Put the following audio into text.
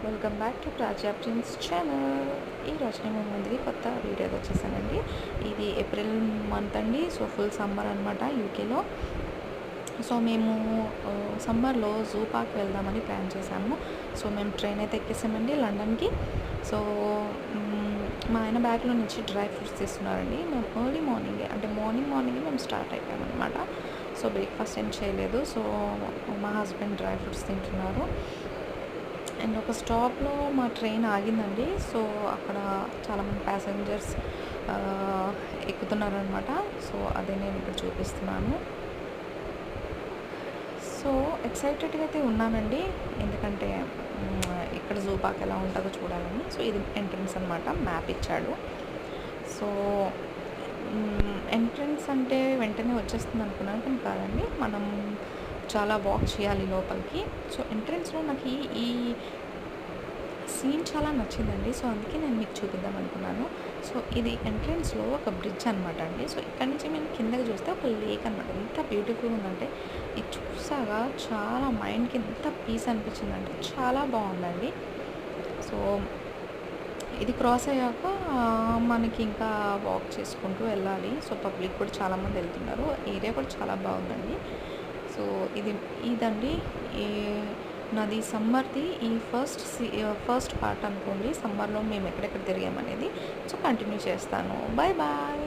Welcome back to Pragna prince channel. ఈరోజు నేను ముందుకి కొత్త వీడియోతో వచ్చేసానండి. ఇది ఏప్రిల్ మంత్ అండి. సో ఫుల్ సమ్మర్ అనమాట యూకేలో. సో మేము సమ్మర్లో జూ పార్క్ వెళ్దామని ప్లాన్ చేశాము. సో మేము ట్రైన్ అయితే ఎక్కేసామండి లండన్కి. సో మా ఆయన బ్యాగ్లో నుంచి డ్రై ఫ్రూట్స్ తీస్తున్నారండి. మేము ఎర్లీ మార్నింగే అంటే మార్నింగ్ మేము స్టార్ట్ అయిపోయామన్నమాట. సో బ్రేక్ఫాస్ట్ ఏం చేయలేదు. సో మా హస్బెండ్ డ్రై ఫ్రూట్స్ తింటున్నారు. అండ్ ఒక స్టాప్లో మా ట్రైన్ ఆగిందండి. సో అక్కడ చాలామంది ప్యాసింజర్స్ ఎక్కుతున్నారనమాట. సో అదే నేను ఇక్కడ చూపిస్తున్నాను. సో ఎక్సైటెడ్గా అయితే ఉన్నానండి, ఎందుకంటే ఇక్కడ జూ పార్క్ ఎలా ఉంటుందో చూడాలని. సో ఇది ఎంట్రన్స్ అనమాట, మ్యాప్ ఇచ్చాడు. సో ఎంట్రన్స్ అంటే వెంటనే వచ్చేస్తుంది అనుకున్నాను, కానీ కాదండి, మనం చాలా వాక్ చేయాలి లోపలికి. సో ఎంట్రన్స్లో నాకు ఈ సీన్ చాలా నచ్చిందండి. సో అందుకే నేను మీకు చూపిద్దాం అనుకున్నాను. సో ఇది ఎంట్రన్స్లో ఒక బ్రిడ్జ్ అనమాట అండి. సో ఇక్కడ నుంచి మేము కిందకి చూస్తే ఒక లేక్ అనమాట. ఎంత బ్యూటిఫుల్ ఉందంటే ఇది చూసాక చాలా మైండ్కి ఎంత పీస్ అనిపించిందంటే చాలా బాగుందండి. సో ఇది క్రాస్ అయ్యాక మనకి ఇంకా వాక్ చేసుకుంటూ వెళ్ళాలి. సో పబ్లిక్ కూడా చాలామంది వెళ్తున్నారు. ఏరియా కూడా చాలా బాగుందండి. సో ఇదండి నాది సమ్మర్ది ఈ ఫస్ట్ పార్ట్ అనుకోండి. సమ్మర్లో మేము ఎక్కడెక్కడ తిరిగామనేది సో కంటిన్యూ చేస్తాను. Bye bye.